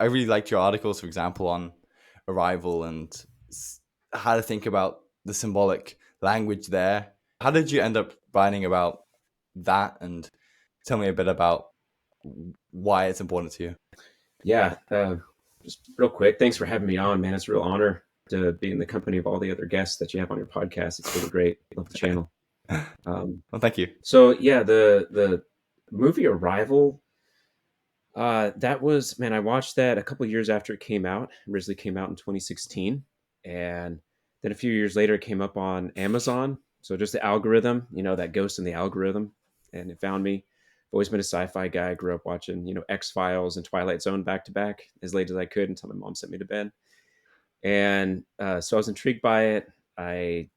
I really liked your articles, for example, on Arrival and how to think about the symbolic language there. How did you end up writing about that? And tell me a bit about why it's important to you. Yeah, just real quick, thanks for having me on, man. It's a real honor to be in the company of all the other guests that you have on your podcast. It's really great. Love the channel. Um, Well, thank you. so yeah, the movie Arrival, that was, man, I watched that a couple years after it came out. It originally came out in 2016, and then a few years later, it came up on Amazon. So just the algorithm, that ghost in the algorithm, and it found me. I've always been a sci-fi guy. I grew up watching, X-Files and Twilight Zone back to back as late as I could until my mom sent me to bed. And so I was intrigued by it. I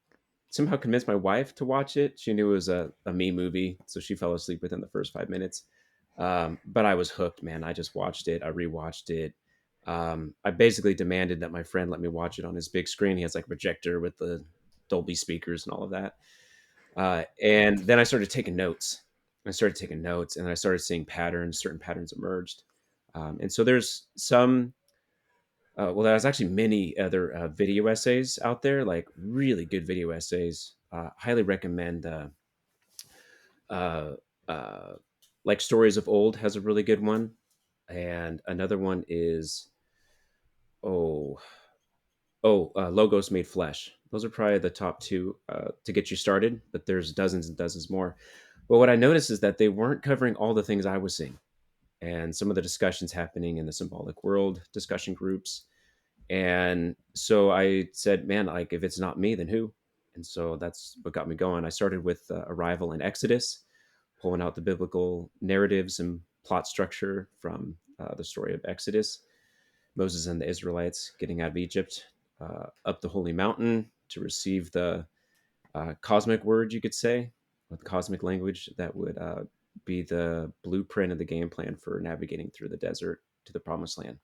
somehow convinced my wife to watch it. She knew it was a me movie, so she fell asleep within the first 5 minutes. But I was hooked, man. I just watched it. I rewatched it. I basically demanded that my friend let me watch it on his big screen. He has like a projector with the Dolby speakers and all of that. And then I started taking notes. And I started seeing patterns. Certain patterns emerged. And so there's there's actually many other video essays out there, like really good video essays. Highly recommend. Uh, uh, like Stories of Old has a really good one, and another one is oh Logos Made Flesh. Those are probably the top two to get you started, but there's dozens and dozens more. But what I noticed is that they weren't covering all the things I was seeing, and some of the discussions happening in the symbolic world discussion groups. And so I said, man, like if it's not me, then who? And so that's what got me going. I started with Arrival and Exodus, pulling out the biblical narratives and plot structure from the story of Exodus, Moses and the Israelites getting out of Egypt, up the holy mountain to receive the cosmic word, you could say, or the cosmic language that would be the blueprint of the game plan for navigating through the desert to the promised land.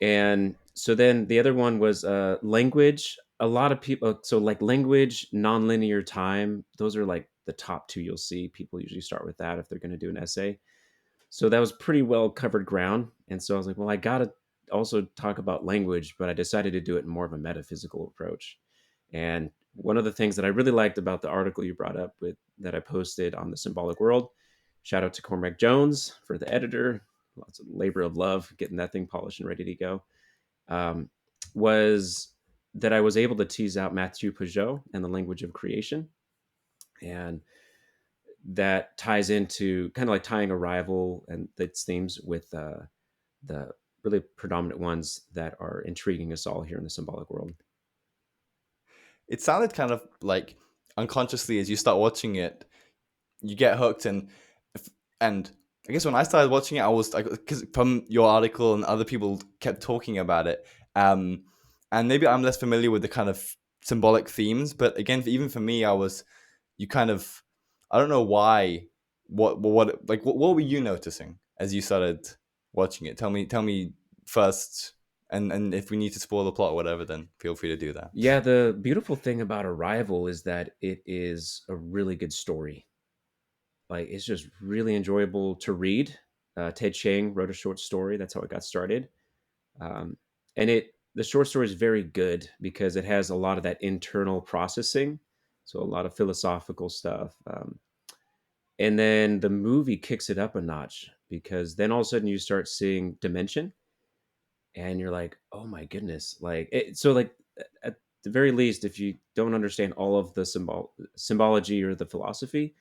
And so then the other one was language. A lot of people, so like language, nonlinear time, those are like the top two you'll see. People usually start with that if they're going to do an essay. So that was pretty well covered ground. And so I was like, well, I got to also talk about language, but I decided to do it in more of a metaphysical approach. And one of the things that I really liked about the article you brought up with that I posted on the Symbolic World, shout out to Cormac Jones for the editor, lots of labor of love getting that thing polished and ready to go, um, was that I was able to tease out Matthew Peugeot and the language of creation. And that ties into kind of like tying Arrival and its themes with the really predominant ones that are intriguing us all here in the symbolic world. It sounded kind of like unconsciously as you start watching it, you get hooked, and I guess when I started watching it, I was like, because from your article and other people kept talking about it, and maybe I'm less familiar with the kind of symbolic themes, but again, even for me, you kind of, I don't know why, what were you noticing as you started watching it? Tell me first, and if we need to spoil the plot or whatever, then feel free to do that. Yeah, the beautiful thing about Arrival is that it is a really good story. Like it's just really enjoyable to read. Ted Chiang wrote a short story. That's how it got started. Um, and the short story is very good because it has a lot of that internal processing, so a lot of philosophical stuff. And then the movie kicks it up a notch because then all of a sudden you start seeing dimension, and you're like, oh my goodness, like so like at the very least, if you don't understand all of the symbology or the philosophy,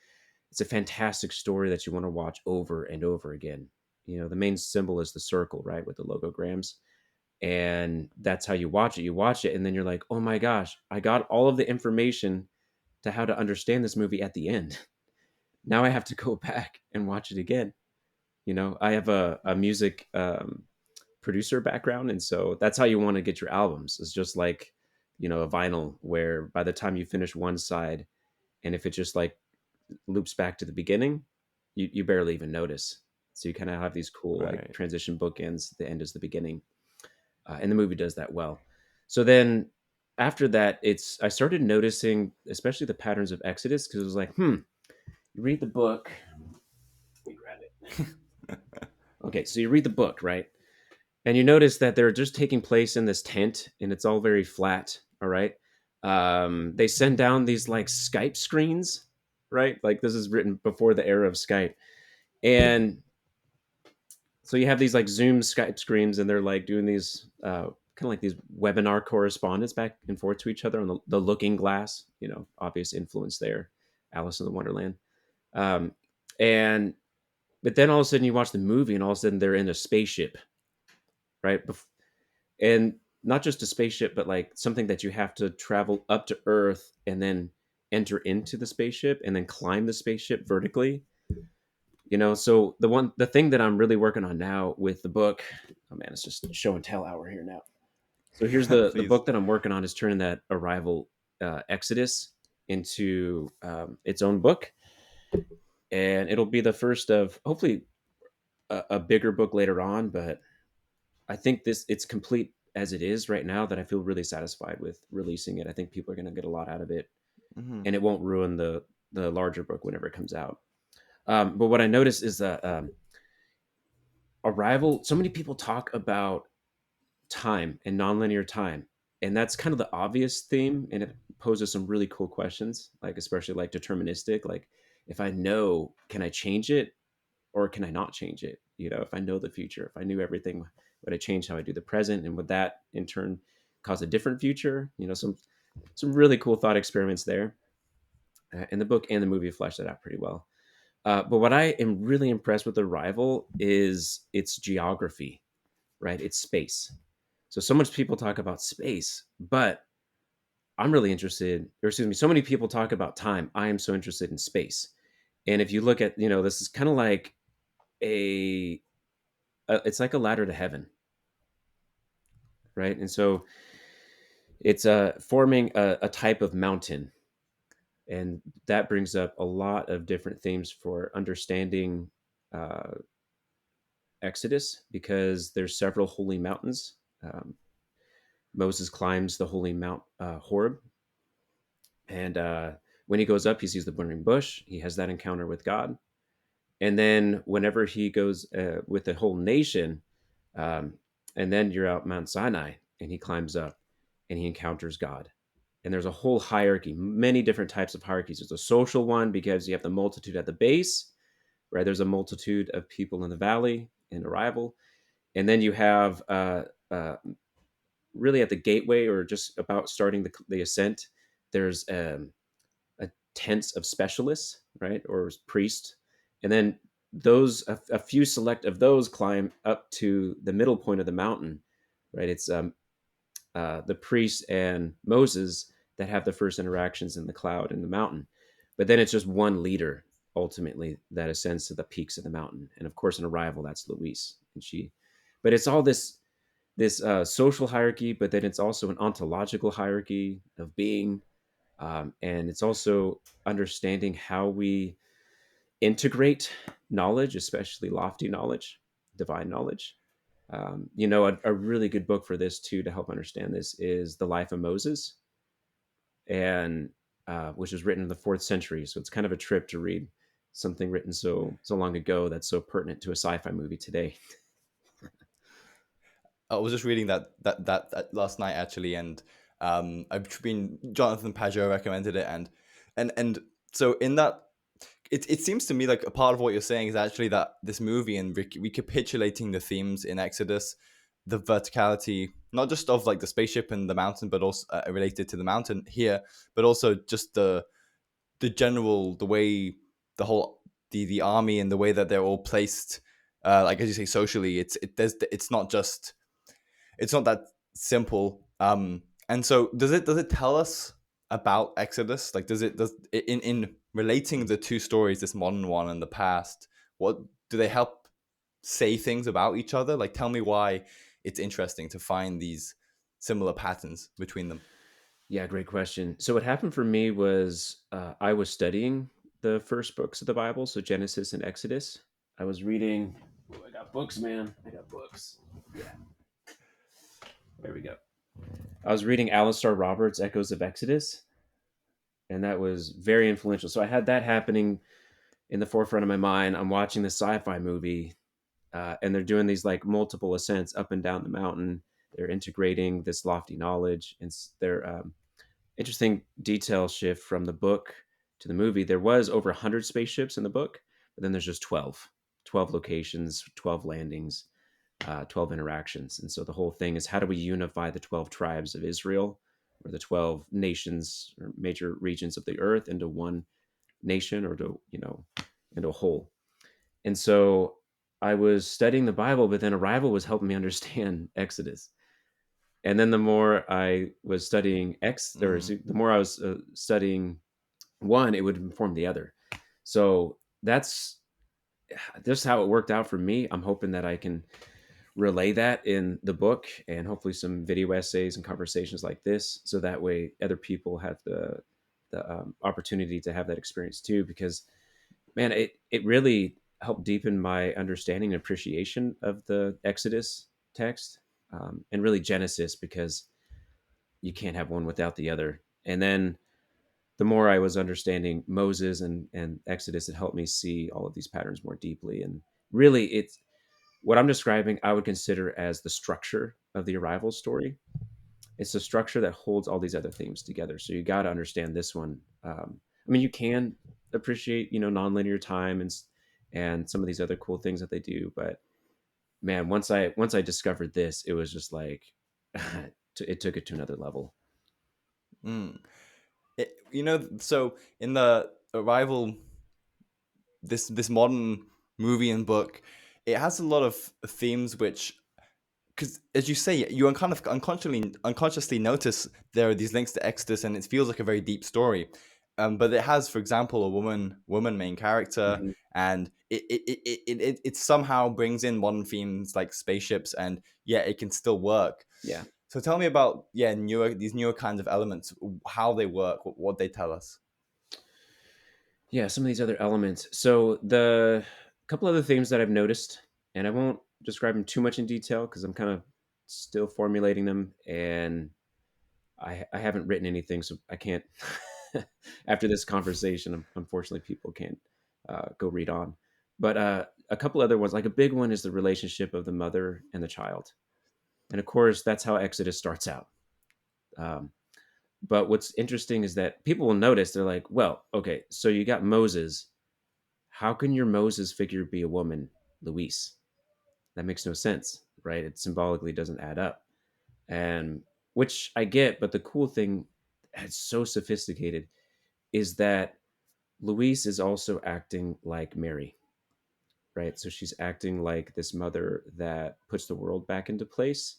it's a fantastic story that you want to watch over and over again. The main symbol is the circle, right, with the logograms, and that's how you watch it. You watch it, and then you're like, oh my gosh, I got all of the information to how to understand this movie at the end. Now I have to go back and watch it again. I have a music producer background, and so that's how you want to get your albums. It's just like a vinyl, where by the time you finish one side, and if it just like loops back to the beginning, you barely even notice. So you kind of have these cool like Right. transition bookends. The end is the beginning, and the movie does that well. So then after that, I started noticing, especially the patterns of Exodus, because it was like, you read the book. Let me grab it. Okay, so you read the book, right? And you notice that they're just taking place in this tent, and it's all very flat. All right. They send down these like Skype screens, right? Like this is written before the era of Skype, and so you have these like Zoom Skype screens, and they're like doing these kind of like these webinar correspondence back and forth to each other on the Looking Glass. You know, obvious influence there, Alice in the Wonderland. Um, and but then all of a sudden you watch the movie, and all of a sudden they're in a spaceship, right? And not just a spaceship, but like something that you have to travel up to Earth and then enter into the spaceship and then climb the spaceship vertically. You know, so the thing that I'm really working on now with the book, oh man, it's just show and tell hour here now. So here's the Please. book that I'm working on is turning that Arrival Exodus into its own book, and it'll be the first of hopefully a bigger book later on. But I think this it's complete as it is right now that I feel really satisfied with releasing it. I think people are going to get a lot out of it, Hmm. and it won't ruin the larger book whenever it comes out. But what I noticed is that Arrival. So many people talk about time and nonlinear time, and that's kind of the obvious theme, and it poses some really cool questions, like especially like deterministic. Like, if I know, can I change it, or can I not change it? You know, if I know the future, if I knew everything, would I change how I do the present, and would that in turn cause a different future? You know, some really cool thought experiments there. And the book and the movie flesh that out pretty well. But what I am really impressed with Arrival is its geography, right? It's space. So much people talk about space, but I'm really interested, or excuse me, so many people talk about time. I am so interested in space. And if you look at, you know, this is kind of like a, it's like a ladder to heaven, right? And so it's forming a type of mountain. And that brings up a lot of different themes for understanding uh, Exodus, because there's several holy mountains. Um, Moses climbs the holy Mount Horeb, and when he goes up, he sees the burning bush. He has that encounter with God, and then whenever he goes with the whole nation, um, and then you're out Mount Sinai, and he climbs up, and he encounters God. And there's a whole hierarchy, many different types of hierarchies. There's a social one because you have the multitude at the base, right? There's a multitude of people in the valley in arrival, and then you have really at the gateway or just about starting the ascent. There's a tents of specialists, right, or priests, and then those a few select of those climb up to the middle point of the mountain, right? It's the priests and Moses that have the first interactions in the cloud in the mountain, but then it's just one leader ultimately that ascends to the peaks of the mountain, and of course, an arrival that's Louise, and she. But it's all this social hierarchy, but then it's also an ontological hierarchy of being, and it's also understanding how we integrate knowledge, especially lofty knowledge, divine knowledge. You know, a really good book for this too to help understand this is The Life of Moses, and which was written in the 4th century. So it's kind of a trip to read something written so long ago that's so pertinent to a sci-fi movie today. I was just reading that last night actually, and I've been Jonathan Pajot recommended it, and so in that, it seems to me like a part of what you're saying is actually that this movie and recapitulating the themes in Exodus, the verticality, not just of like the spaceship and the mountain, but also related to the mountain here, but also just the general, the way the whole the army and the way that they're all placed, like as you say, socially, it's not just, it's not that simple. And so does it tell us about Exodus? Like does in relating the two stories, this modern one and the past, what do they help say things about each other? Like tell me why it's interesting to find these similar patterns between them. Yeah, great question. So what happened for me was I was studying the first books of the Bible, so Genesis and Exodus. I was reading. Oh, I got books, man. I got books. Yeah, there we go. I was reading Alistair Roberts' Echoes of Exodus, and that was very influential. So I had that happening in the forefront of my mind. I'm watching the sci-fi movie, and they're doing these like multiple ascents up and down the mountain. They're integrating this lofty knowledge, and they're interesting detail shift from the book to the movie. There was over 100 spaceships in the book, but then there's just 12 locations, 12 landings, 12 interactions. And so the whole thing is, how do we unify the 12 tribes of Israel, or the 12 nations or major regions of the earth, into one nation, or to, into a whole. And so I was studying the Bible, but then Arrival was helping me understand Exodus. And then the more I was studying Mm. the more I was studying one, it would inform the other. So that's just how it worked out for me. I'm hoping that I can relay that in the book, and hopefully some video essays and conversations like this, so that way other people have the opportunity to have that experience too. Because man, it really helped deepen my understanding and appreciation of the Exodus text, and really Genesis, because you can't have one without the other. And then the more I was understanding Moses and Exodus, it helped me see all of these patterns more deeply. And really, it's what I'm describing, I would consider as the structure of the arrival story. It's the structure that holds all these other themes together. So you got to understand this one. I mean, you can appreciate, nonlinear time and some of these other cool things that they do, but man, once I discovered this, it was just like it took it to another level. Mm. So in the Arrival, this modern movie and book, it has a lot of themes which, because as you say, you kind of unconsciously notice there are these links to Exodus, and it feels like a very deep story. But it has, for example, a woman main character, Mhm. and it somehow brings in modern themes like spaceships, and yeah, it can still work. Yeah. So tell me about these newer kinds of elements, how they work, what they tell us. Yeah, some of these other elements. So the couple other themes that I've noticed, and I won't describe them too much in detail because I'm kind of still formulating them, and I haven't written anything, so I can't. After this conversation, unfortunately, people can't go read on. But a couple other ones, like a big one, is the relationship of the mother and the child, and of course, that's how Exodus starts out. Um, but what's interesting is that people will notice, they're like, "Well, okay, so you got Moses. How can your Moses figure be a woman, Luis? That makes no sense, right? It symbolically doesn't add up." And which I get, but the cool thing, it's so sophisticated, is that Louise is also acting like Mary, right? So she's acting like this mother that puts the world back into place,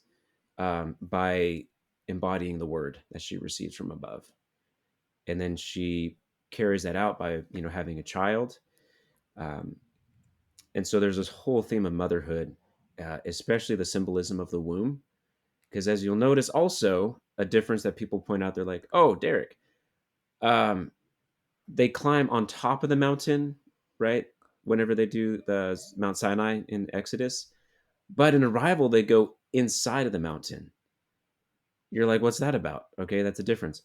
by embodying the word that she receives from above, and then she carries that out by having a child. Um, and so there's this whole theme of motherhood, especially the symbolism of the womb. Because as you'll notice, also a difference that people point out, they're like, "Oh, Derek, um, they climb on top of the mountain, right? Whenever they do the Mount Sinai in Exodus, but in Arrival they go inside of the mountain." You're like, "What's that about?" Okay, that's a difference.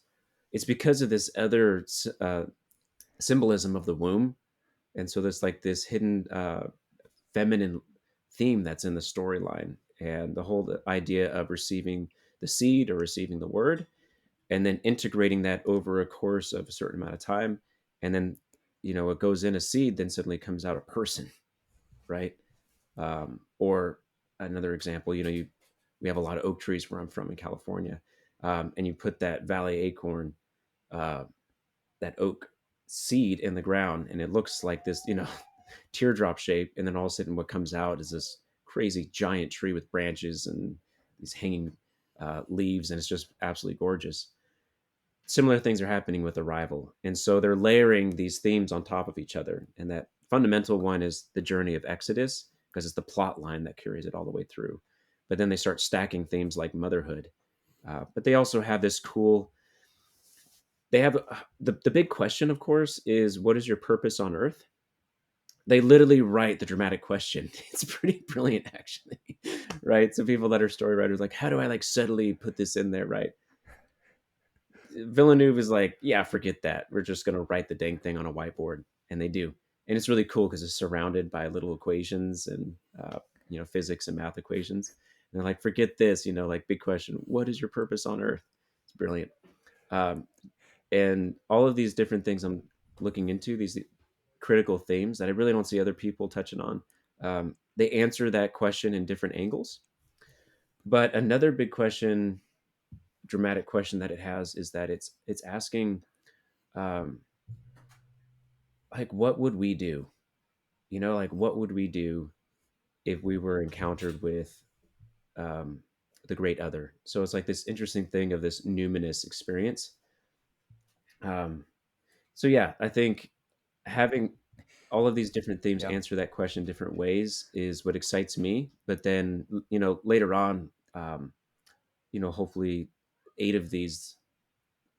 It's because of this other symbolism of the womb, and so there's like this hidden feminine theme that's in the storyline, and the whole idea of receiving the seed or receiving the word, and then integrating that over a course of a certain amount of time, and then it goes in a seed, then suddenly comes out a person, right? Or another example, we have a lot of oak trees where I'm from in California, and you put that valley acorn, uh, that oak seed in the ground, and it looks like this teardrop shape, and then all of a sudden what comes out is this crazy giant tree with branches and these hanging leaves, and it's just absolutely gorgeous. Similar things are happening with Arrival, and so they're layering these themes on top of each other, and that fundamental one is the journey of Exodus, because it's the plot line that carries it all the way through. But then they start stacking themes like motherhood, but they also have this cool, they have the big question, of course, is what is your purpose on earth. They literally write the dramatic question. It's pretty brilliant, actually. Right? So people that are story writers, like, how do I like subtly put this in there, right? Villeneuve is like, yeah, forget that. We're just gonna write the dang thing on a whiteboard, and they do, and it's really cool because it's surrounded by little equations, and physics and math equations. And they're like, forget this, like big question, what is your purpose on Earth? It's brilliant. Um, and all of these different things I'm looking into, these critical themes that I really don't see other people touching on. They answer that question in different angles. But another big question, dramatic question that it has is that it's asking, um, like, what would we do? Like, what would we do if we were encountered with um, the great other? So it's like this interesting thing of this numinous experience. Um, so yeah, I think having all of these different themes Yeah. answer that question different ways is what excites me. But then, later on, hopefully 8 of these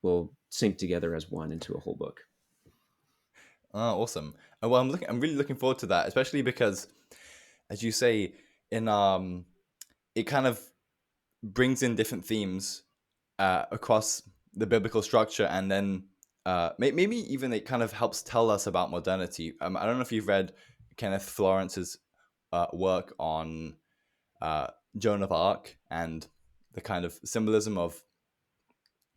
will sync together as one into a whole book. Oh, awesome. Well, I'm really looking forward to that, especially because, as you say, in it kind of brings in different themes across the biblical structure, and then maybe even it kind of helps tell us about modernity. I don't know if you've read Kenneth Florence's work on uh, Joan of Arc and the kind of symbolism of,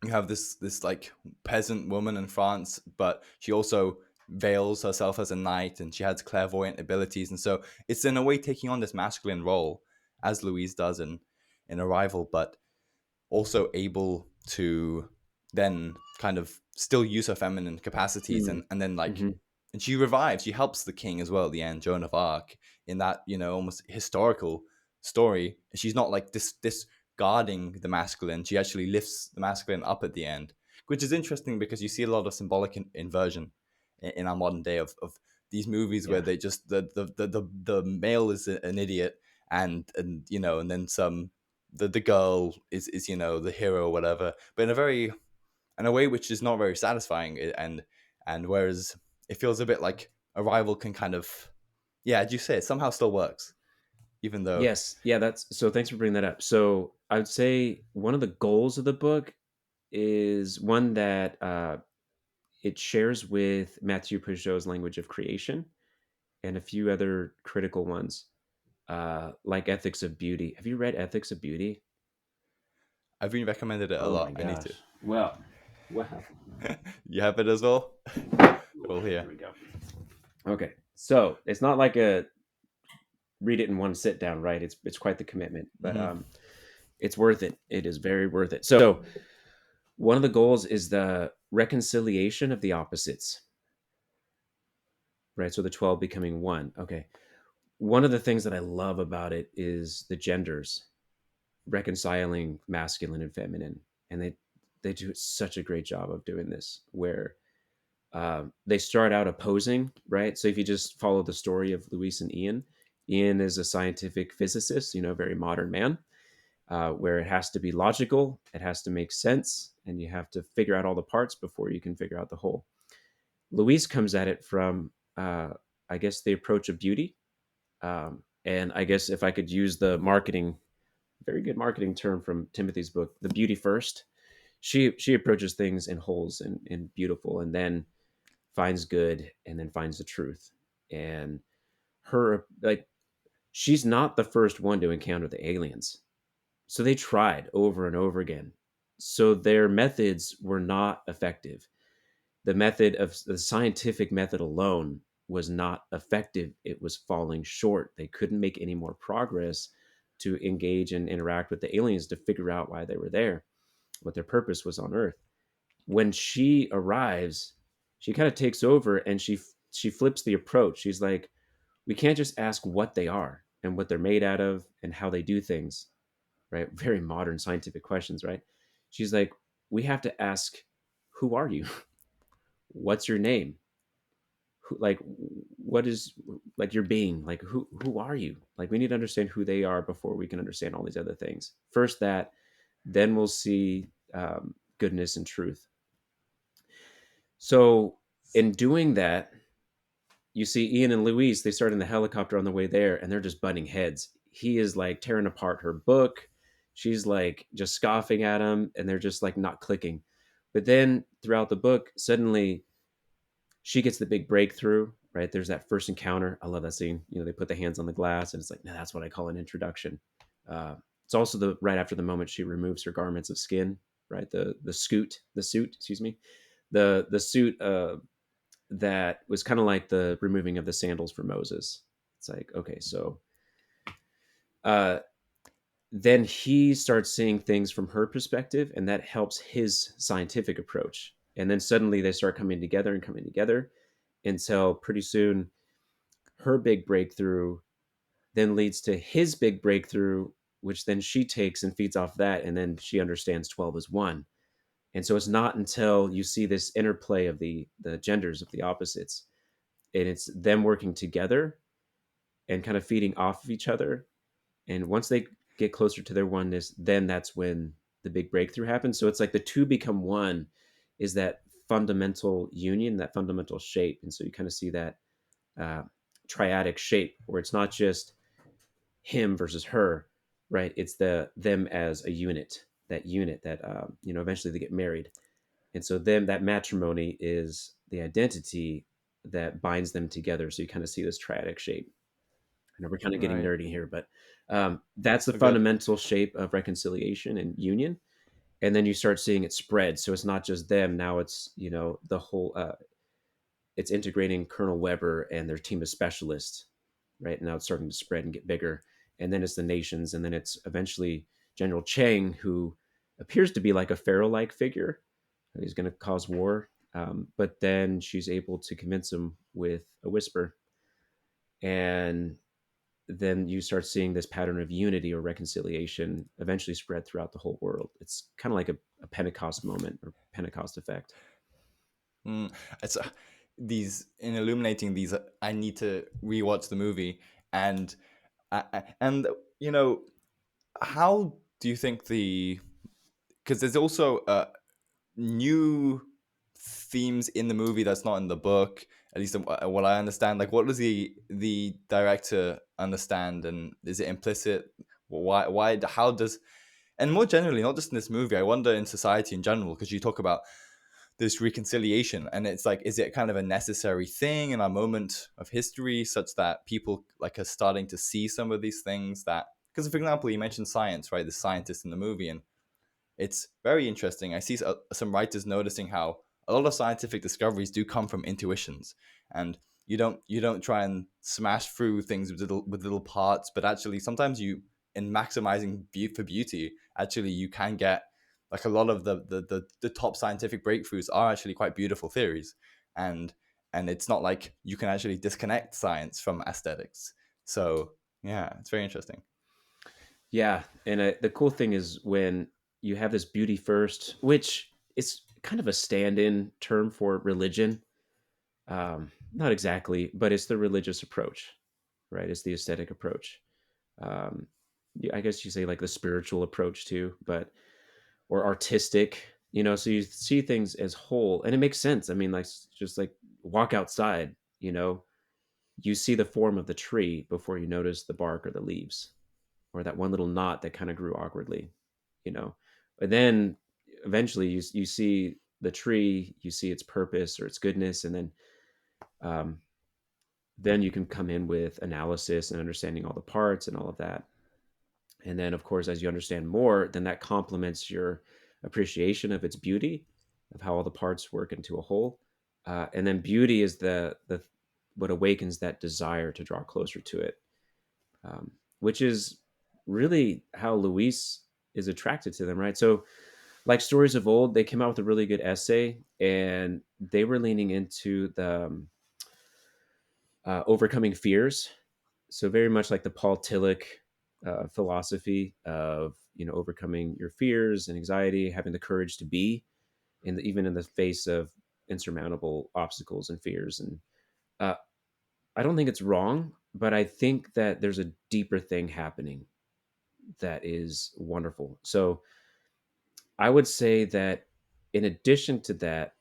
you have this like peasant woman in France, but she also veils herself as a knight, and she has clairvoyant abilities, and so it's in a way taking on this masculine role as Louise does in Arrival, but also able to then kind of still use her feminine capacities, and then like, Mm-hmm. and she revives, she helps the king as well at the end, Joan of Arc, in that, almost historical story. She's not like this guarding the masculine, she actually lifts the masculine up at the end, which is interesting because you see a lot of symbolic inversion in our modern day of these movies where Yeah. they just the male is an idiot, and and then some, the girl is the hero or whatever, but in a way which is not very satisfying, and whereas it feels a bit like Arrival can kind of, yeah, as you say, it somehow still works, even though. Yes. Yeah. That's so. Thanks for bringing that up. So I would say one of the goals of the book is one that it shares with Mathieu Peugeot's language of creation and a few other critical ones, like Ethics of Beauty. Have you read Ethics of Beauty? I've been recommended it a Oh my lot, I need to. gosh. Well, wow. You have it as well. Ooh, Cool, here. here we go. Okay. So it's not like a read it in one sit down, right? It's quite the commitment, but Hmm. it's worth it. It is very worth it. So one of the goals is the reconciliation of the opposites, right? So the 12 becoming one. Okay. One of the things that I love about it is the genders reconciling masculine and feminine, and they do such a great job of doing this. Where they start out opposing, right? So if you just follow the story of Luis and Ian, Ian is a scientific physicist, very modern man, where it has to be logical, it has to make sense, and you have to figure out all the parts before you can figure out the whole. Luis comes at it from, I guess, the approach of beauty. And I guess if I could use the marketing, very good marketing term from Timothy's book, the beauty first. She approaches things in wholes and beautiful, and then finds good, and then finds the truth. And her, like, she's not the first one to encounter the aliens. So they tried over and over again. So their methods were not effective. The method of the scientific method alone was not effective. It was falling short. They couldn't make any more progress to engage and interact with the aliens to figure out why they were there, what their purpose was on Earth. When she arrives, she kind of takes over, and she flips the approach. She's like, we can't just ask what they are and what they're made out of and how they do things, right? Very modern scientific questions, right? She's like, we have to ask, who are you? What's your name? Who, like, what is, like, your being? Like, who are you? Like, we need to understand who they are before we can understand all these other things. First that, then we'll see goodness and truth. So in doing that, you see Ian and Louise, they start in the helicopter on the way there, and they're just butting heads. He is like tearing apart her book. She's like just scoffing at him, and they're just like not clicking. But then throughout the book, suddenly she gets the big breakthrough. right? There's that first encounter. I love that scene. They put the hands on the glass, and it's like, no, that's what I call an introduction. It's also the right after the moment she removes her garments of skin, right? The suit, excuse me, the suit that was kind of like the removing of the sandals for Moses. It's like, okay, so uh, then he starts seeing things from her perspective, and that helps his scientific approach. And then suddenly they start coming together and coming together until pretty soon her big breakthrough then leads to his big breakthrough, which then she takes and feeds off that. And then she understands 12 is one. And so it's not until you see this interplay of the genders of the opposites, and it's them working together and kind of feeding off of each other. And once they get closer to their oneness, then that's when the big breakthrough happens. So it's like the two become one is that fundamental union, that fundamental shape. And so you kind of see that uh, triadic shape where it's not just him versus her, right? It's them as a unit, that unit that eventually they get married, and so them that matrimony is the identity that binds them together. So you kind of see this triadic shape. I know we're kind of getting Right. nerdy here, but that's the So good. fundamental shape of reconciliation and union. And then you start seeing it spread. So it's not just them. Now it's the whole. It's integrating Colonel Weber and their team of specialists, right? And now it's starting to spread and get bigger. And then it's the nations, and then it's eventually General Chang, who appears to be like a pharaoh-like figure. He's going to cause war, but then she's able to convince him with a whisper, and then you start seeing this pattern of unity or reconciliation eventually spread throughout the whole world. It's kind of like a Pentecost moment or Pentecost effect. Mm, it's these in illuminating these. I need to rewatch the movie, and and how do you think because there's also new themes in the movie that's not in the book, at least what I understand. Like, what does the director understand, and is it implicit? Why how does, and more generally, not just in this movie, I wonder in society in general, because you talk about this reconciliation, and it's like, is it kind of a necessary thing in our moment of history, such that people like are starting to see some of these things that, because for example, you mentioned science, right? The scientist in the movie, and it's very interesting. I see some writers noticing how a lot of scientific discoveries do come from intuitions, and you don't try and smash through things with little parts, but actually sometimes you, in maximizing for beauty, actually you can get like a lot of the top scientific breakthroughs are actually quite beautiful theories, and it's not like you can actually disconnect science from aesthetics. So yeah, it's very interesting. Yeah, and the cool thing is when you have this beauty first, which is kind of a stand-in term for religion. Not exactly, but it's the religious approach, right? It's the aesthetic approach. Um, I guess you say like the spiritual approach too, but or artistic. So you see things as whole, and it makes sense. I mean, like just like walk outside. You see the form of the tree before you notice the bark or the leaves or that one little knot that kind of grew awkwardly, you know. But then eventually you see the tree, you see its purpose or its goodness, and um, then you can come in with analysis and understanding all the parts and all of that. And then, of course, as you understand more, then that complements your appreciation of its beauty, of how all the parts work into a whole. And then beauty is the what awakens that desire to draw closer to it, which is really how Luis is attracted to them, right? So, like Stories of Old, they came out with a really good essay, and they were leaning into the overcoming fears. So, very much like the Paul Tillich philosophy of overcoming your fears and anxiety, having the courage to be, even in the face of insurmountable obstacles and fears. And uh, I don't think it's wrong, but I think that there's a deeper thing happening that is wonderful. So I would say that in addition to that,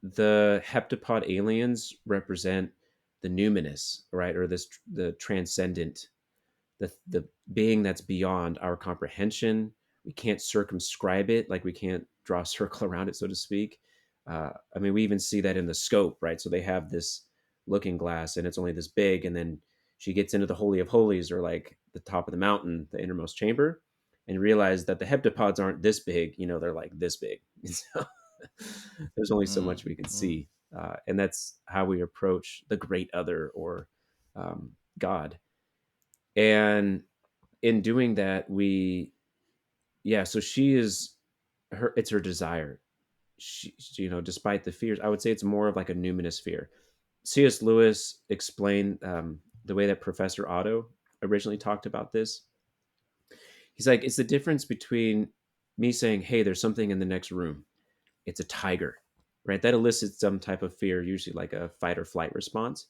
the heptapod aliens represent the numinous, right? Or the transcendent, the being that's beyond our comprehension. We can't circumscribe it, like we can't draw a circle around it, so to speak. I mean, we even see that in the scope, right? So they have this looking glass, and it's only this big, and then she gets into the holy of holies, or like the top of the mountain, the innermost chamber, and realize that the heptapods aren't this big, they're like this big. So there's only so Mm, much we can mm, see, and that's how we approach the great other, or God. And in doing that, so she is her. It's her desire. Despite the fears, I would say it's more of like a numinous fear. C.S. Lewis explained the way that Professor Otto originally talked about this. He's like, it's the difference between me saying, "Hey, there's something in the next room. It's a tiger," right? That elicits some type of fear, usually like a fight or flight response.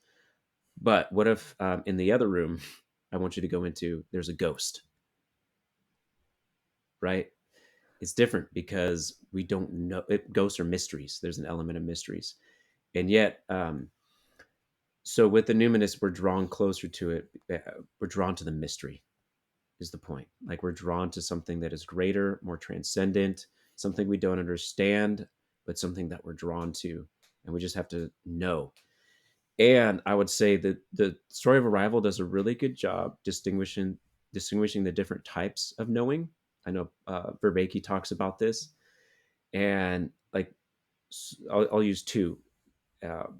But what if in the other room I want you to go into, there's a ghost, right? It's different because we don't know. Ghosts are mysteries. There's an element of mysteries, and yet, so with the numinous, we're drawn closer to it. We're drawn to the mystery. Is the point? Like, we're drawn to something that is greater, more transcendent, something we don't understand, but something that we're drawn to, and we just have to know. And I would say that the story of Arrival does a really good job distinguishing the different types of knowing. I know Verbeke talks about this, and like I'll use two.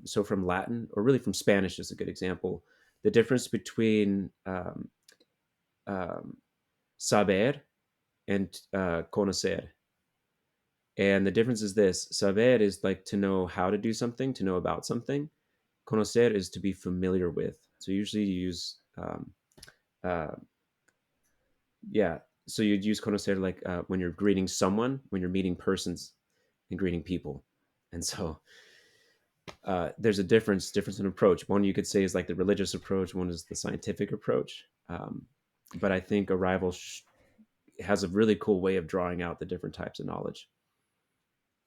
So from Latin, or really from Spanish, is a good example. The difference between um, saber and conocer. And the difference is this: saber is like to know how to do something, to know about something. Conocer is to be familiar with. So usually you use, uh, yeah. So you'd use conocer like when you're greeting someone, when you're meeting persons and greeting people. And so there's a difference in approach. One you could say is like the religious approach. One is the scientific approach. But I think Arrival has a really cool way of drawing out the different types of knowledge.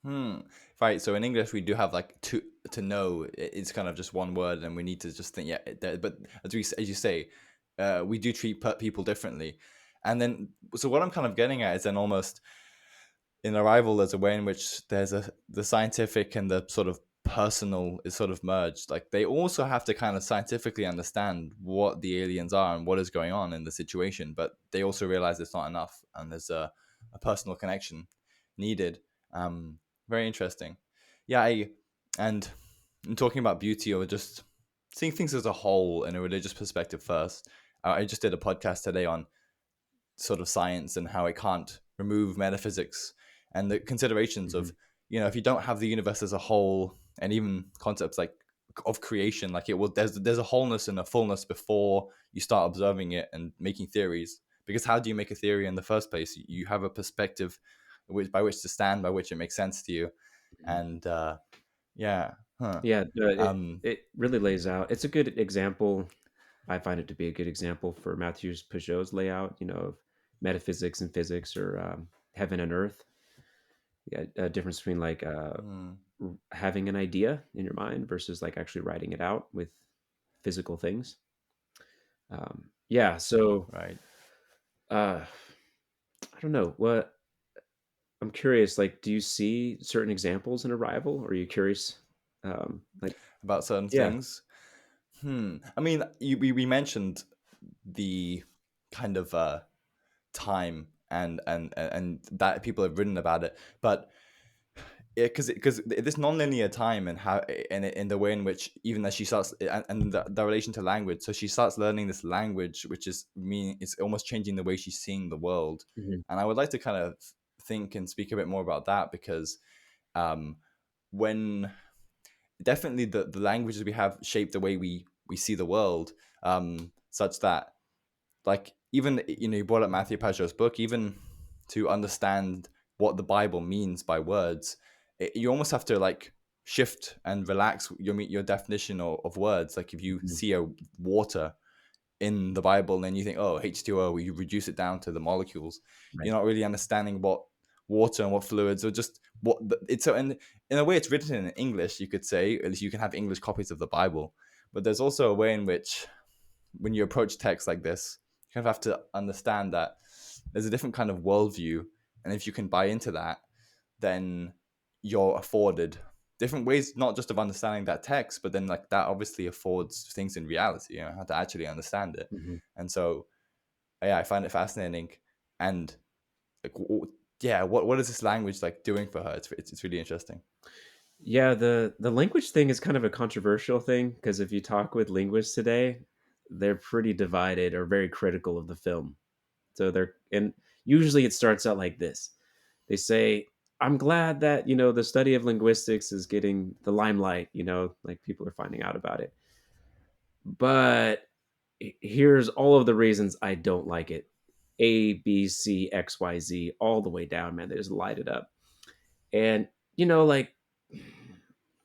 hmm. Right. So in English, we do have like to know. It's kind of just one word, and we need to just think. Yeah. But as you say, we do treat people differently, and then so what I'm kind of getting at is then almost in Arrival, there's a way in which there's the scientific and the sort of personal is sort of merged. Like they also have to kind of scientifically understand what the aliens are and what is going on in the situation, but they also realize it's not enough, and there's a personal connection needed. Um, Very interesting. Yeah, and in talking about beauty or just seeing things as a whole in a religious perspective first, I just did a podcast today on sort of science and how it can't remove metaphysics and the considerations Hmm. of if you don't have the universe as a whole and even concepts like of creation, like it will there's a wholeness and a fullness before you start observing it and making theories, because how do you make a theory in the first place? You have a perspective by which to stand, by which it makes sense to you. And yeah, huh. Yeah, um it really lays out. It's a good example. I find it to be a good example for Matthews Peugeot's layout, of metaphysics and physics, or heaven and earth. Yeah, a difference between like hmm, having an idea in your mind versus like actually writing it out with physical things. Yeah, so right. uh, I don't know what I'm curious. Like, do you see certain examples in Arrival? Or are you curious? Like, About certain yeah. things. I mean, we mentioned the kind of time and that people have written about it, but because this non-linear time and how and in the way in which even as she starts and the relation to language, so she starts learning this language which is mean it's almost changing the way she's seeing the world. Mhm. And I would like to kind of think and speak a bit more about that, because um when definitely the languages we have shape the way we see the world, such that like even you brought up Matthew Pageau's book, even to understand what the Bible means by words, you almost have to like shift and relax your definition of words. Like if you Mhm. see a water in the Bible and then you think, oh, H2O, you reduce it down to the molecules, Right. you're not really understanding what water and what fluids or just what it's so. And in a way it's written in English, you could say, at least you can have English copies of the Bible, but there's also a way in which when you approach text like this, you kind of have to understand that there's a different kind of worldview, and if you can buy into that, then you're afforded. different ways, not just of understanding that text, but then like that obviously affords things in reality, you know, how to actually understand it. Mhm. And so yeah, I find it fascinating. And like, yeah, what is this language like doing for her? It's really interesting. Yeah, the language thing is kind of a controversial thing because if you talk with linguists today, they're pretty divided or very critical of the film. So they're and usually it starts out like this. They say, "I'm glad that, the study of linguistics is getting the limelight, like people are finding out about it. But here's all of the reasons I don't like it. A, B, C, X, Y, Z, all the way down, man. They just light it up. And, like,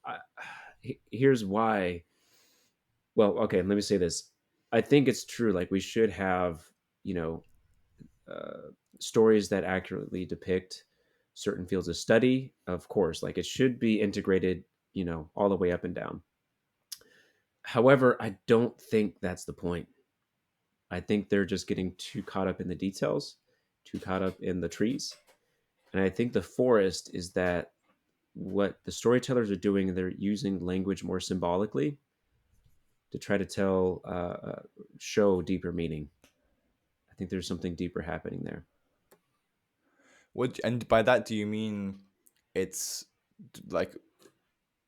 I, here's why. Well, okay, let me say this. I think it's true. Like, we should have, you know, uh, stories that accurately depict certain fields of study. Of course, like, it should be integrated, all the way up and down. However, I don't think that's the point. I think they're just getting too caught up in the details, too caught up in the trees. And I think the forest is that what the storytellers are doing, they're using language more symbolically to try to show deeper meaning. I think there's something deeper happening there. What, and by that do you mean it's like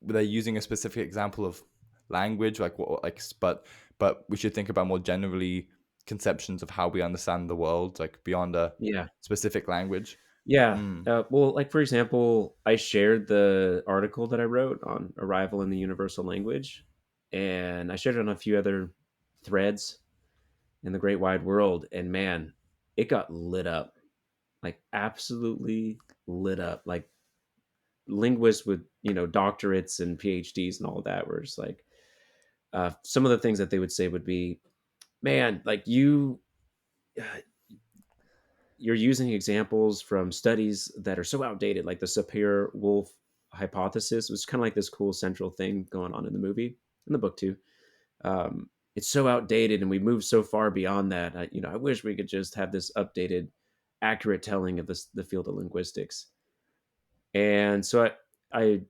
they're using a specific example of language, like what, like, but we should think about more generally conceptions of how we understand the world, like beyond a Yeah. specific language. Yeah. Mm. Well, like for example, I shared the article that I wrote on arrival in the universal language, and I shared it on a few other threads in the great wide world. And man, it got lit up, like absolutely lit up. Like linguists with doctorates and PhDs and all of that were just like some of the things that they would say would be, man, like you're using examples from studies that are so outdated, like the Sapir-Whorf hypothesis, which is kind of like this cool central thing going on in the movie, in the book too. It's so outdated, and we moved so far beyond that. I wish we could just have this updated, accurate telling of the field of linguistics. And so I,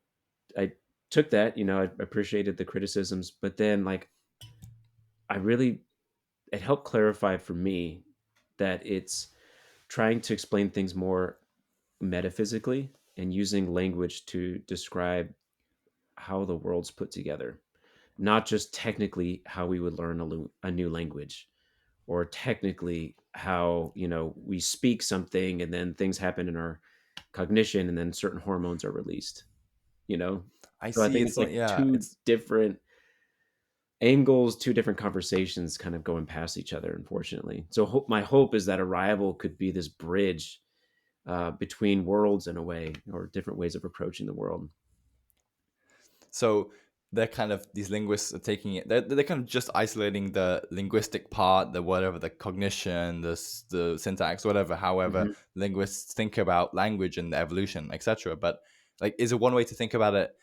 I took that. I appreciated the criticisms, but then like I really it helped clarify for me that it's trying to explain things more metaphysically and using language to describe how the world's put together, not just technically how we would learn a new language or technically how we speak something and then things happen in our cognition and then certain hormones are released. you know I so I see. think It's it's like, like yeah, two it's different angles, two different conversations kind of going past each other, unfortunately. So my hope is that Arrival could be this bridge between worlds in a way, or different ways of approaching the world. so they're kind of, these linguists are taking it, they're kind of just isolating the linguistic part, the whatever, the cognition, the syntax, whatever, however Hmm. linguists think about language and the evolution, etc. But like, is it one way to think about it?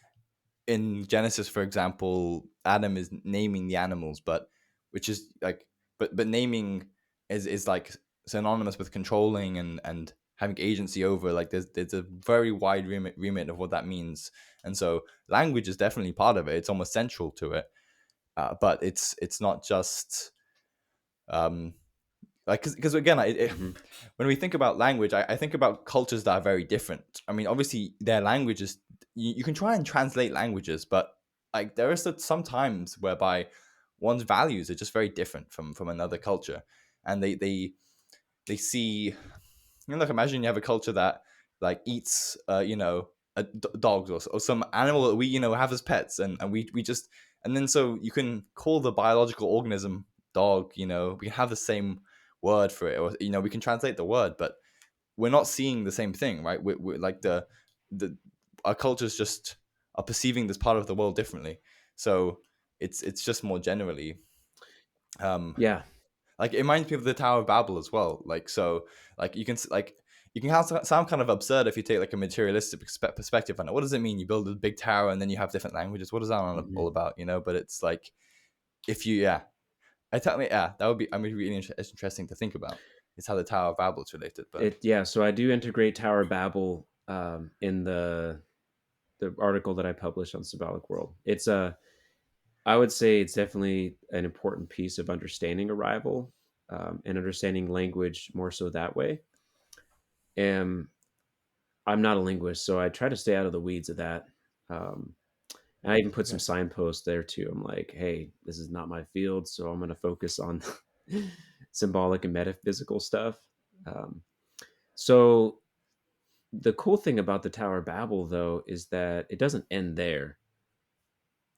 In Genesis, for example, Adam is naming the animals, but which is like, but naming is like synonymous with controlling and having agency over. Like, there's a very wide remit of what that means, and so language is definitely part of it. It's almost central to it, but it's not just um like, because again, Hmm. when we think about language, I think about cultures that are very different. I mean, obviously their languages, you can try and translate languages, but like there are some times whereby one's values are just very different from another culture, and they see, like, imagine you have a culture that like eats dogs, or some animal that we have as pets, and we just, and then so you can call the biological organism dog, we can have the same word for it, or we can translate the word, but we're not seeing the same thing, right? We're like the our cultures just are perceiving this part of the world differently. So it's just more generally, um Yeah. like, it reminds me of the Tower of Babel as well. Like, so, like, you can have sound kind of absurd if you take like a materialistic perspective on it. What does it mean? You build a big tower and then you have different languages. What is that all Hmm. about? But it's like, if you, yeah, I tell me, yeah, that would be, I mean, really interesting to think about. It's how the Tower of Babel is related, but Yeah. So I do integrate Tower of Babel in the article that I published on Symbolic World. It's a I would say it's definitely an important piece of understanding arrival, and understanding language more so that way. And I'm not a linguist, so I try to stay out of the weeds of that. Um, and I even put some Okay. signposts there too. I'm like, hey, this is not my field, so I'm going to focus on symbolic and metaphysical stuff. Um, so the cool thing about the Tower of Babel, though, is that it doesn't end there,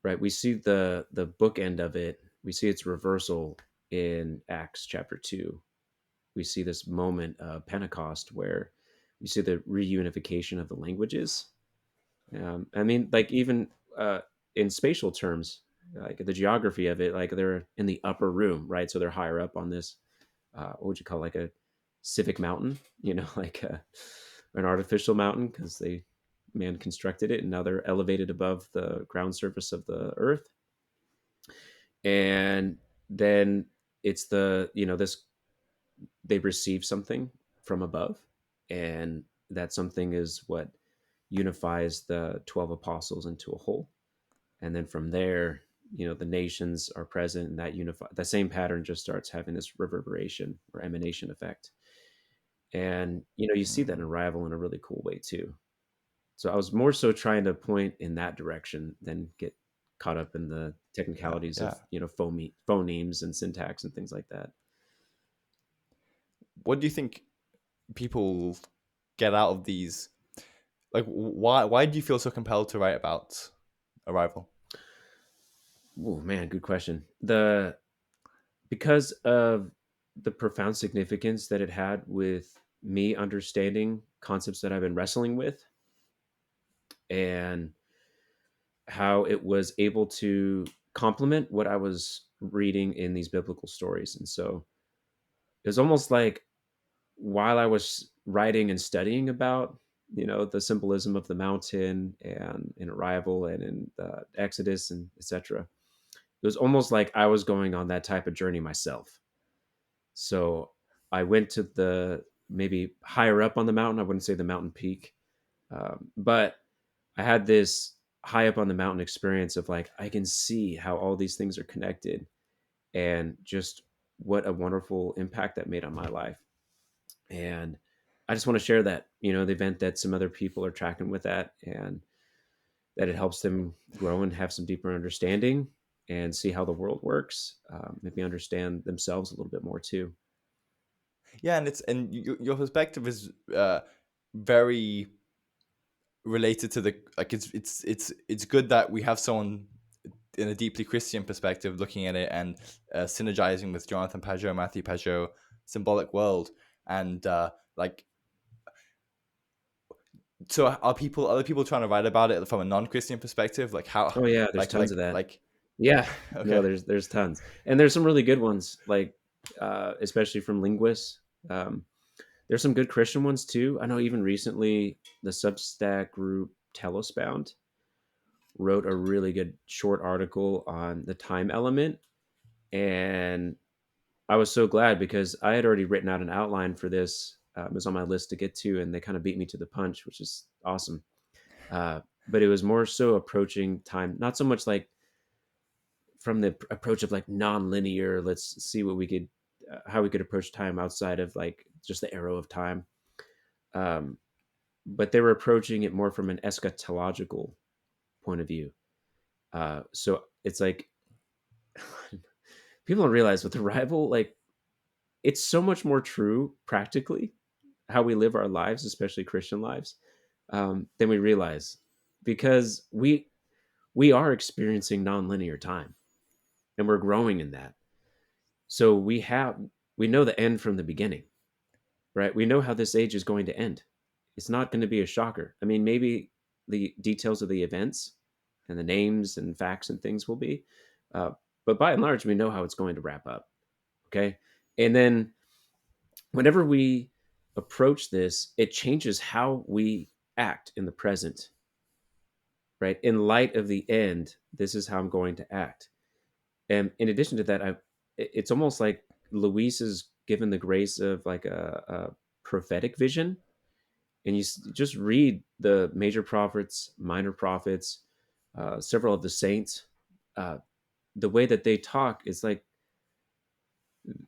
right? We see the bookend of it. We see its reversal in Acts chapter 2. We see this moment of Pentecost where we see the reunification of the languages. I mean, like even in spatial terms, like the geography of it, like they're in the upper room, right? So they're higher up on this. What would you call like a civic mountain? You know, like an artificial mountain because they man constructed it, and now they're elevated above the ground surface of the earth. And then it's the this they receive something from above, and that something is what unifies the 12 apostles into a whole. And then from there, the nations are present, and that unify the same pattern just starts having this reverberation or emanation effect. And you see that in Mm. Arrival in a really cool way too. So I was more so trying to point in that direction than get caught up in the Yeah, technicalities yeah. of phonemes and syntax and things like that. What do you think people get out of these? Like, why do you feel so compelled to write about Arrival? Oh man, good question. The Because of the profound significance that it had with me understanding concepts that I've been wrestling with, and how it was able to complement what I was reading in these biblical stories. And so it was almost like while I was writing and studying about, the symbolism of the mountain and in Arrival and in the Exodus and etc., it was almost like I was going on that type of journey myself. So I went to the maybe higher up on the mountain. I wouldn't say the mountain peak, but I had this high up on the mountain experience of like, I can see how all these things are connected and just what a wonderful impact that made on my life. And I just want to share that, the event that some other people are tracking with that, and that it helps them grow and have some deeper understanding and see how the world works. Maybe understand themselves a little bit more too. Yeah, and your perspective is very related to the like. It's good that we have someone in a deeply Christian perspective looking at it and synergizing with Jonathan Pajot, Matthew Pajot, Symbolic World, and like. So are people other people trying to write about it from a non-Christian perspective? Like how, Oh yeah, there's tons of that. like Yeah, no, okay. there's tons, and there's some really good ones, like especially from linguists. Um, there's some good Christian ones too. I know even recently the Substack group Telespound wrote a really good short article on the time element, and I was so glad because I had already written out an outline for this. It was on my list to get to, and they kind of beat me to the punch, which is awesome. But it was more so approaching time, not so much like from the approach of like non-linear. Let's see what we could, how we could approach time outside of like just the arrow of time. Um, but they were approaching it more from an eschatological point of view. So it's like people don't realize with Arrival, like it's so much more true practically how we live our lives, especially Christian lives, than we realize, because we are experiencing nonlinear time, and we're growing in that. So we know the end from the beginning, right? We know how this age is going to end. It's not going to be a shocker. I mean, maybe the details of the events and the names and facts and things will be, uh, but by and large, we know how it's going to wrap up. Okay, and then whenever we approach this, it changes how we act in the present, right? In light of the end, this is how I'm going to act. And in addition to that, it's almost like Luis is given the grace of like a prophetic vision, and just read the major prophets, minor prophets, several of the saints. Uh, the way that they talk is like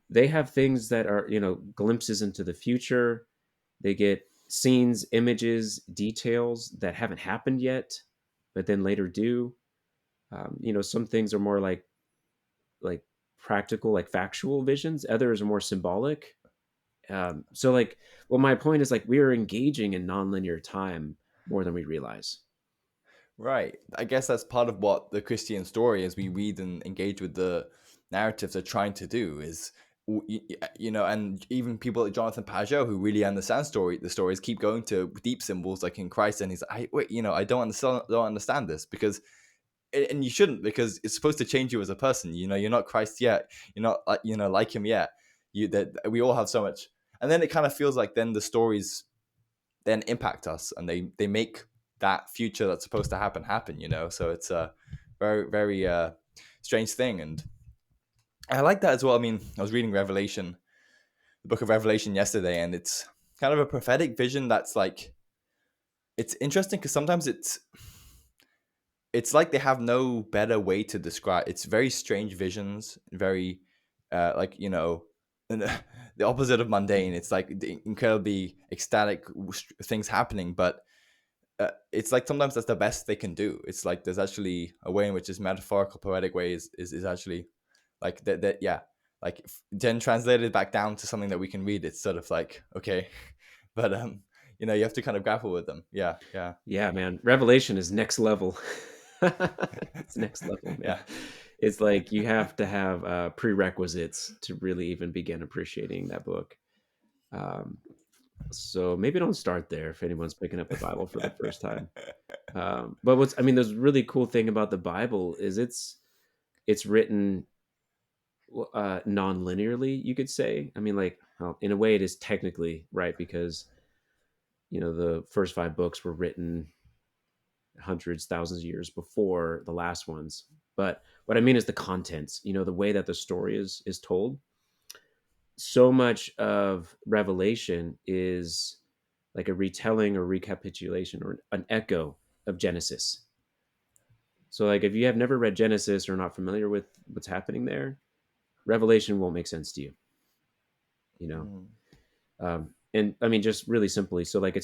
they have things that are, glimpses into the future. They get scenes, images, details that haven't happened yet, but then later do. Some things are more like practical, like factual visions. Others are more symbolic. So like, well, my point is like we are engaging in nonlinear time more than we realize. Right. I guess that's part of what the Christian story, as we read and engage with the narratives, are trying to do. Is and even people like Jonathan Pajot, who really understand the stories, keep going to deep symbols like in Christ, and he's like, wait, I don't understand this because, and you shouldn't, because it's supposed to change you as a person. You're not Christ yet. You're not like him yet. That we all have so much, and then it kind of feels like then the stories then impact us, and they make that future that's supposed to happen. So it's a very very strange thing, and I like that as well. I mean, I was reading Revelation, the book of Revelation, yesterday, and it's kind of a prophetic vision that's like, it's interesting because sometimes it's like they have no better way to describe. It's very strange visions, very like the opposite of mundane. It's like the incredibly ecstatic things happening, but it's like sometimes that's the best they can do. It's like there's actually a way in which this metaphorical poetic way is actually like that yeah, like then translated back down to something that we can read. It's sort of like, okay, but you have to kind of grapple with them. Yeah, yeah, Yeah, man. Revelation is next level. It's next level, man. yeah. It's like you have to have prerequisites to really even begin appreciating that book. Um, so maybe don't start there if anyone's picking up a Bible for the first time. But I mean, the really cool thing about the Bible is it's written non-linearly, you could say. I mean, like, well, in a way, it is technically right because the first five books were written hundreds, thousands of years before the last ones. But what I mean is the contents. The way that the story is told. So much of Revelation is like a retelling or recapitulation or an echo of Genesis. So, like, if you have never read Genesis or not familiar with what's happening there, Revelation won't make sense to you. You know, Mm. and I mean, just really simply. So, like,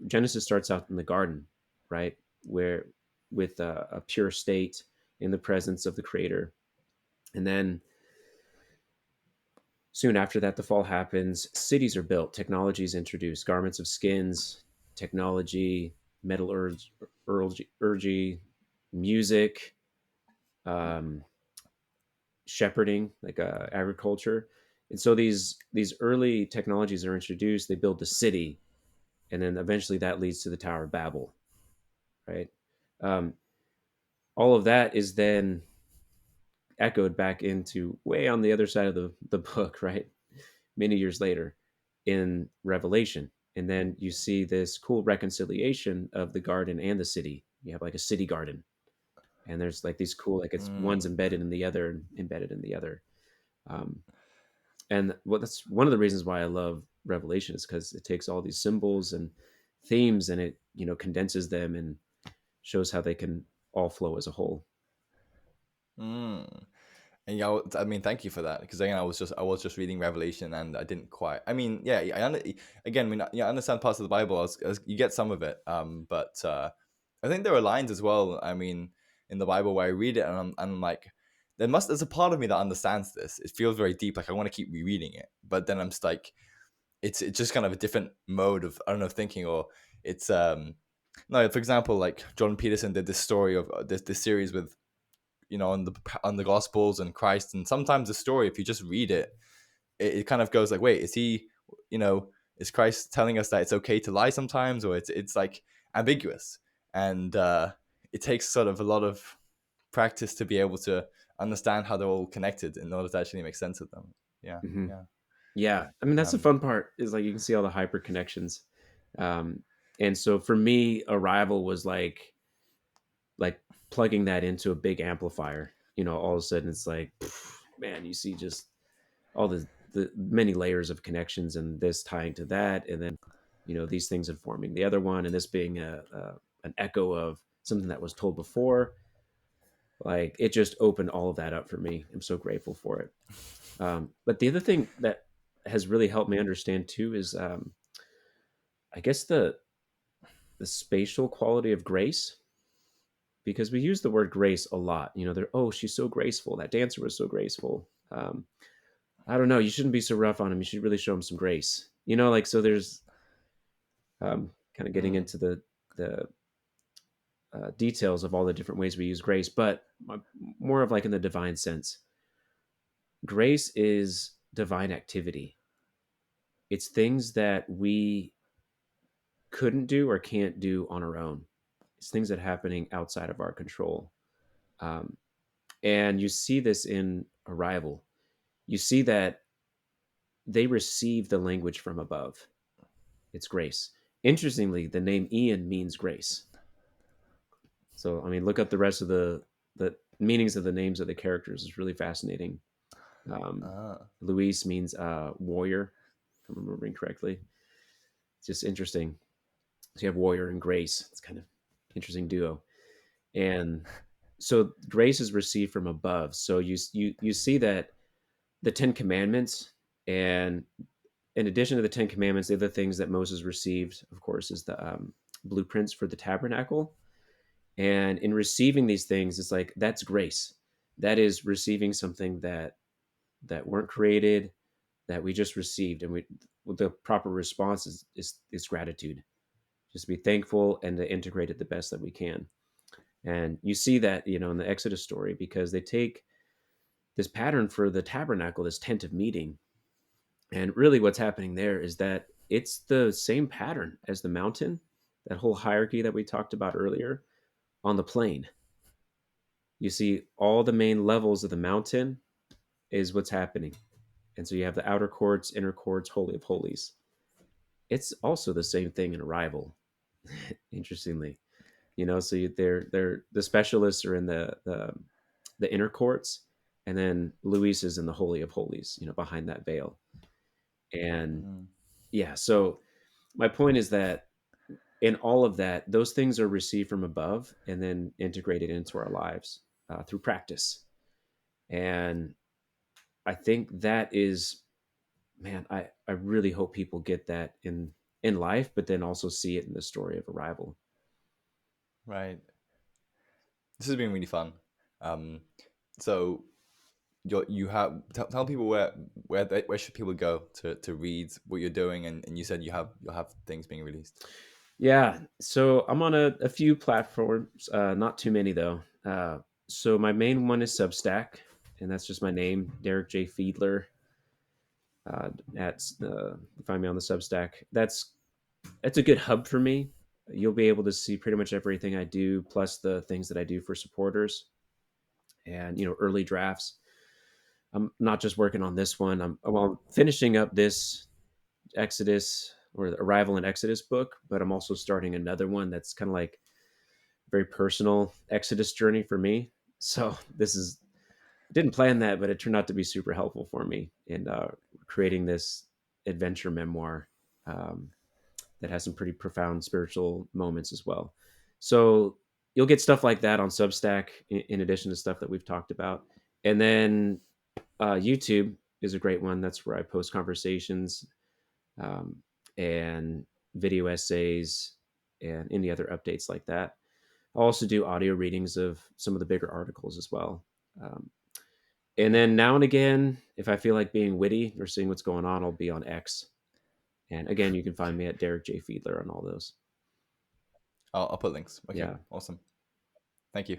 Genesis starts out in the garden, right, where with a pure state in the presence of the Creator, and then soon after that, the fall happens. Cities are built. Technology is introduced. Garments of skins, technology, metallurgy, music, um, shepherding, like agriculture. And so these early technologies are introduced. They build the city, and then eventually that leads to the Tower of Babel, right? Um, all of that is then echoed back into way on the other side of the book, right? Many years later in Revelation. And then you see this cool reconciliation of the garden and the city. You have like a city garden, and there's like these cool, like it's one's Mm. embedded in the other and embedded in the other. Um, and well, that's one of the reasons why I love Revelation is because it takes all these symbols and themes and it, condenses them and shows how they can all flow as a whole. Mm. And I mean, thank you for that, because again, I was just reading Revelation, and I didn't quite. I mean, yeah, again, I mean, yeah, I understand parts of the Bible. You get some of it, but I think there are lines as well. I mean, in the Bible where I read it, and I'm like, there's a part of me that understands this. It feels very deep, like I want to keep rereading it, but then I'm just like, it's just kind of a different mode of, I don't know, thinking, or it's no, for example, like Jordan Peterson did this story of this series with on the Gospels and Christ, and sometimes the story, if you just read it, it kind of goes like, wait, is he, you know, is Christ telling us that it's okay to lie sometimes, or it's like ambiguous, and it takes sort of a lot of practice to be able to understand how they're all connected in order to actually make sense of them. Yeah, Hmm. yeah. Yeah, I mean that's the Um, fun part is like you can see all the hyper connections, um, and so for me, Arrival was like plugging that into a big amplifier. All of a sudden it's like, man, you see just all the many layers of connections and this tying to that, and then these things informing the other one, and this being an echo of something that was told before. Like, it just opened all of that up for me. I'm so grateful for it. But the other thing that has really helped me understand too is, I guess, the spatial quality of grace, because we use the word grace a lot. They're, oh, she's so graceful. That dancer was so graceful. I don't know. You shouldn't be so rough on him. You should really show him some grace. Like, so there's kind of getting Mm. into the details of all the different ways we use grace, but more of like in the divine sense. Grace is divine activity. It's things that we couldn't do or can't do on our own. It's things that are happening outside of our control. Um, and you see this in Arrival. You see that they receive the language from above. It's grace. Interestingly, the name Ian means grace. So, I mean, look up the rest of the meanings of the names of the characters. It's really fascinating. Um, Ah. Luis means warrior, if I'm remembering correctly. It's just interesting. So you have warrior and grace. It's kind of interesting duo. And so grace is received from above. So you see that the Ten Commandments, and in addition to the Ten Commandments, the other things that Moses received, of course, is the blueprints for the tabernacle. And in receiving these things, it's like, that's grace. That is receiving something that weren't created, that we just received, and the proper response is gratitude. Just be thankful and to integrate it the best that we can. And you see that, in the Exodus story, because they take this pattern for the tabernacle, this tent of meeting. And really what's happening there is that it's the same pattern as the mountain, that whole hierarchy that we talked about earlier on the plain. You see all the main levels of the mountain is what's happening. And so you have the outer courts, inner courts, holy of holies. It's also the same thing in Arrival, interestingly. So they're the specialists are in the inner courts, and then Luis is in the holy of holies, behind that veil. And Mm. yeah, so my point is that in all of that, those things are received from above and then integrated into our lives through practice. And I think that is, man, I really hope people get that in life, but then also see it in the story of Arrival. Right. This has been really fun. Um, so you have tell people where should people go to read what you're doing, and you said you'll have things being released. Yeah, so I'm on a few platforms, not too many though. So my main one is Substack, and that's just my name, Derek J. Fiedler. At Find me on the Substack. That's a good hub for me. You'll be able to see pretty much everything I do, plus the things that I do for supporters, and early drafts. I'm not just working on this one. I'm finishing up this Exodus or the Arrival in Exodus book, but I'm also starting another one that's kind of like very personal Exodus journey for me. So this is didn't plan that, but it turned out to be super helpful for me in creating this adventure memoir um, that has some pretty profound spiritual moments as well. So you'll get stuff like that on Substack in addition to stuff that we've talked about, and then YouTube is a great one. That's where I post conversations um, and video essays and any other updates like that. I'll also do audio readings of some of the bigger articles as well. Um, and then now and again, if I feel like being witty or seeing what's going on, I'll be on X. And again, you can find me at Derek J. Fiedler on all those. I'll put links. Okay, Yeah. awesome. Thank you.